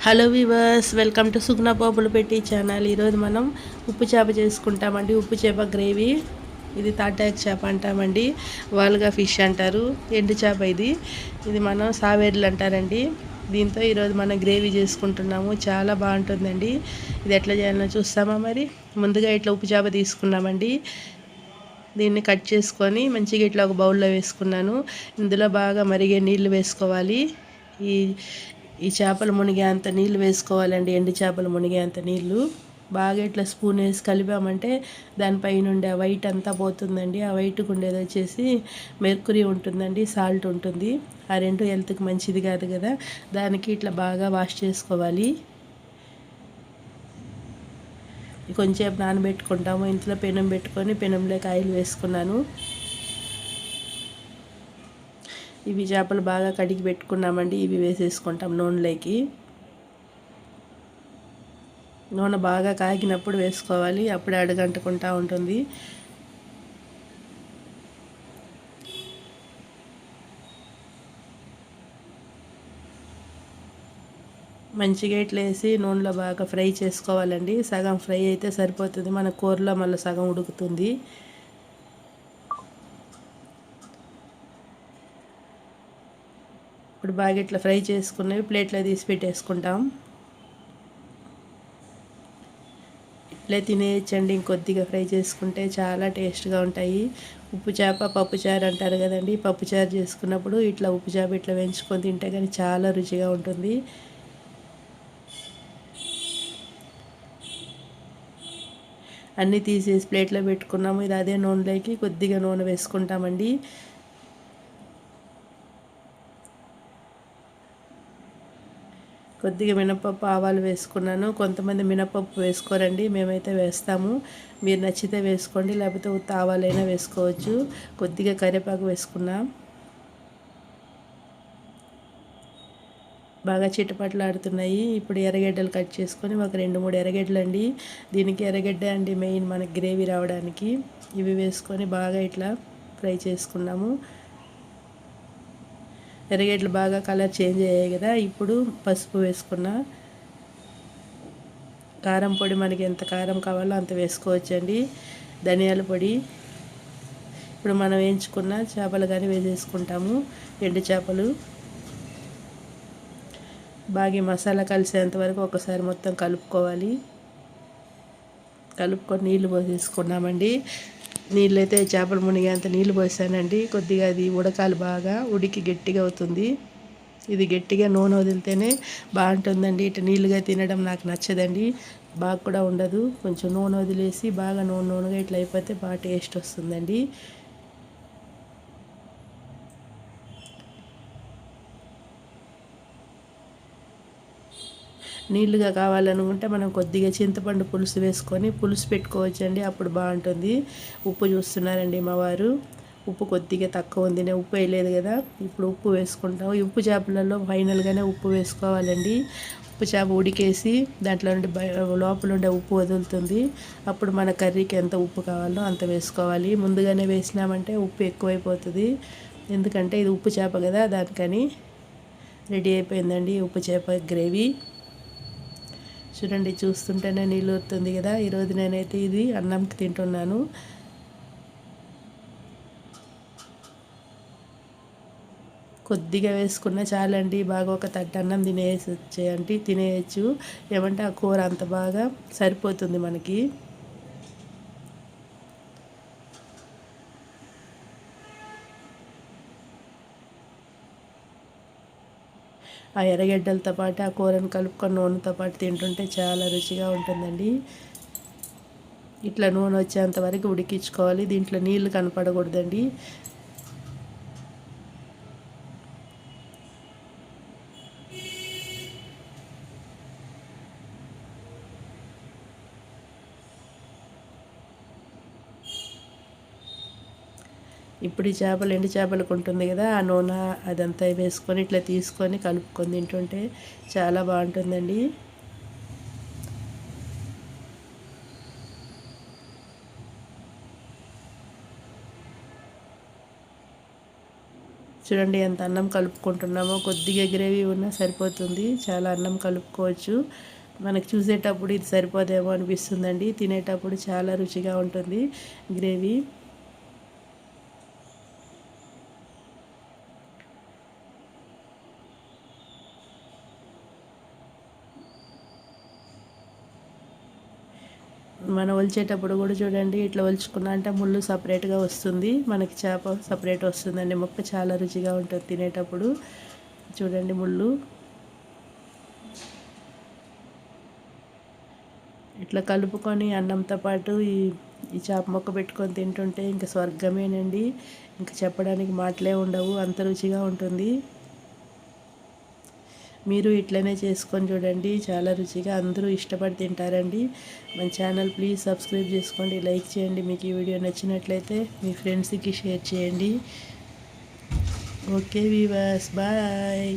Hello weavers, welcome to Sugna బాబులు పెట్టి channel. ఈరోజు మనం ఉప్పు చేప చేసుకుంటామండి. ఉప్పు చేప గ్రేవీ. ఇది తాటాకు చేప అంటామండి, వాల్గా ఫిష్ అంటారు. ఎండు చేప ఇది మనం సావేర్లు అంటారండి. దీంతో ఈరోజు మనం గ్రేవీ చేసుకుంటున్నాము. చాలా బాగుంటుందండి. ఇది ఎట్లా చేయాలో చూస్తామా? మరి ముందుగా ఇట్లా ఉప్పు చేప తీసుకున్నామండి. దీన్ని కట్ చేసుకొని మంచిగా ఇట్లా ఒక బౌల్లో వేసుకున్నాను. ఇందులో బాగా మరిగే నీళ్ళు వేసుకోవాలి. ఈ ఈ చేపలు మునిగేంత నీళ్ళు వేసుకోవాలండి. ఎండు చేపలు మునిగేంత నీళ్ళు బాగా ఇట్లా స్పూన్ వేసి కలిపామంటే దానిపైన ఉండే ఆ వైట్ అంతా పోతుందండి. ఆ వైట్కి ఉండేది వచ్చేసి మెర్కురీ ఉంటుందండి, సాల్ట్ ఉంటుంది. ఆ రెండు హెల్త్కి మంచిది కాదు కదా. దానికి ఇట్లా బాగా వాష్ చేసుకోవాలి. కొంచెంసేపు నానబెట్టుకుంటాము. ఇంట్లో పెనం పెట్టుకొని పెనంలోకి ఆయిల్ వేసుకున్నాను. ఇవి చేపలు బాగా కడిగి పెట్టుకున్నామండి. ఇవి వేసేసుకుంటాం నూనెలోకి. నూనె బాగా కాగినప్పుడు వేసుకోవాలి, అప్పుడే అడుగంటుకుంటూ ఉంటుంది. మంచిగా ఇట్లా వేసి నూనెలో బాగా ఫ్రై చేసుకోవాలండి. సగం ఫ్రై అయితే సరిపోతుంది, మన కూరలో మళ్ళీ సగం ఉడుకుతుంది. ఇప్పుడు బాగా ఇట్లా ఫ్రై చేసుకున్నవి ప్లేట్లో తీసి పెట్టేసుకుంటాం. ఇట్లే తినేయచ్చండి. ఇంకొద్దిగా ఫ్రై చేసుకుంటే చాలా టేస్ట్గా ఉంటాయి. ఉప్పు చేప పప్పుచారు అంటారు కదండి. పప్పుచారు చేసుకున్నప్పుడు ఇట్లా ఉప్పు చేప ఇట్లా వేయించుకొని తింటే కానీ చాలా రుచిగా ఉంటుంది. అన్నీ తీసేసి ప్లేట్లో పెట్టుకున్నాము. ఇది అదే నూనెలోకి కొద్దిగా నూనె వేసుకుంటామండి. కొద్దిగా మినపప్పు ఆవాలు వేసుకున్నాను. కొంతమంది మినపప్పు వేసుకోరండి, మేమైతే వేస్తాము. మీరు నచ్చితే వేసుకోండి, లేకపోతే ఉత్త ఆవాలైనా వేసుకోవచ్చు. కొద్దిగా కరివేపాకు వేసుకున్నాం. బాగా చిటపట్లాడుతున్నాయి. ఇప్పుడు ఎర్రగడ్డలు కట్ చేసుకొని ఒక 2-3 ఎర్రగడ్డలు అండి. దీనికి ఎర్రగడ్డ అండి మెయిన్ మనకి గ్రేవీ రావడానికి. ఇవి వేసుకొని బాగా ఇట్లా ఫ్రై చేసుకున్నాము. ఎర్రగడ్డలు బాగా కలర్ చేంజ్ అయ్యాయి కదా. ఇప్పుడు పసుపు వేసుకున్నా. కారం పొడి మనకి ఎంత కారం కావాలో అంత వేసుకోవచ్చండి. ధనియాల పొడి. ఇప్పుడు మనం వేయించుకున్న చేపలు కానీ వేసేసుకుంటాము. ఎండు చేపలు బాగా మసాలా కలిసేంత వరకు ఒకసారి మొత్తం కలుపుకోవాలి. కలుపుకొని నీళ్ళు పోసేసుకున్నామండి. నీళ్ళు అయితే చేపలు మునిగేంత నీళ్ళు పోసానండి. కొద్దిగా అది ఉడకాలి, బాగా ఉడికి గట్టిగా అవుతుంది. ఇది గట్టిగా నూనె వదిలితేనే బాగుంటుందండి. ఇటు నీళ్ళుగా తినడం నాకు నచ్చదండి, బాగా కూడా ఉండదు. కొంచెం నూనె వదిలేసి బాగా నూనెగా ఇట్లా అయిపోతే బాగా టేస్ట్ వస్తుందండి. నీళ్ళుగా కావాలనుకుంటే మనం కొద్దిగా చింతపండు పులుసు వేసుకొని పులుసు పెట్టుకోవచ్చండి, అప్పుడు బాగుంటుంది. ఉప్పు చూస్తున్నారండి మా వారు. ఉప్పు కొద్దిగా తక్కువ ఉంది, నేను ఉప్పు వేయలేదు కదా. ఇప్పుడు ఉప్పు వేసుకుంటాం. ఈ ఉప్పు చేపలలో ఫైనల్గానే ఉప్పు వేసుకోవాలండి. ఉప్పు చేప ఉడికేసి దాంట్లో నుండి లోపల ఉండే ఉప్పు వదులుతుంది. అప్పుడు మన కర్రీకి ఎంత ఉప్పు కావాలో అంత వేసుకోవాలి. ముందుగానే వేసినామంటే ఉప్పు ఎక్కువైపోతుంది. ఎందుకంటే ఇది ఉప్పు చేప కదా, దానికని. రెడీ అయిపోయిందండి ఉప్పు చేప గ్రేవీ. చూడండి, చూస్తుంటేనే నీళ్ళు ఊరుతుంది కదా. ఈరోజు నేనైతే ఇది అన్నంకి తింటున్నాను. కొద్దిగా వేసుకున్నా చాలండి, బాగా ఒక తట్టు అన్నం తినేయచ్చు. ఏమంటే ఆ కూర అంత బాగా సరిపోతుంది మనకి. ఆ ఎర్రగడ్డలతో పాటు ఆ కూరను కలుపుకొని నూనెతో పాటు తింటుంటే చాలా రుచిగా ఉంటుందండి. ఇట్లా నూనె వచ్చేంత వరకు ఉడికించుకోవాలి. దీంట్లో నీళ్ళు కనపడకూడదండి. ఇప్పుడు ఈ చేపలు ఎండు చేపలకు ఉంటుంది కదా, ఆ నూనె అదంతా వేసుకొని ఇట్లా తీసుకొని కలుపుకొని తింటుంటే చాలా బాగుంటుందండి. చూడండి ఎంత అన్నం కలుపుకుంటున్నామో, కొద్దిగా గ్రేవీ ఉన్నా సరిపోతుంది. చాలా అన్నం కలుపుకోవచ్చు. మనకు చూసేటప్పుడు ఇది సరిపోదేమో అనిపిస్తుందండి, తినేటప్పుడు చాలా రుచిగా ఉంటుంది గ్రేవీ. మనం ఒలిచేటప్పుడు కూడా చూడండి, ఇట్లా ఒలుచుకున్నా అంటే ముళ్ళు సపరేట్గా వస్తుంది, మనకి చేప సపరేట్ వస్తుందండి. ముక్క చాలా రుచిగా ఉంటుంది తినేటప్పుడు. చూడండి ముళ్ళు ఇట్లా కలుపుకొని అన్నంతో పాటు ఈ చేప ముక్క పెట్టుకొని తింటుంటే ఇంకా స్వర్గమేనండి. ఇంకా చెప్పడానికి మాటలే ఉండవు, అంత రుచిగా ఉంటుంది. మీరు ఇట్లనే చేసుకొని చూడండి, చాలా రుచిగా అందరూ ఇష్టపడి తింటారండి. మన ఛానల్ ప్లీజ్ సబ్స్క్రైబ్ చేసుకోండి, లైక్ చేయండి. మీకు ఈ వీడియో నచ్చినట్లయితే మీ ఫ్రెండ్స్కి షేర్ చేయండి. Okay viewers, bye.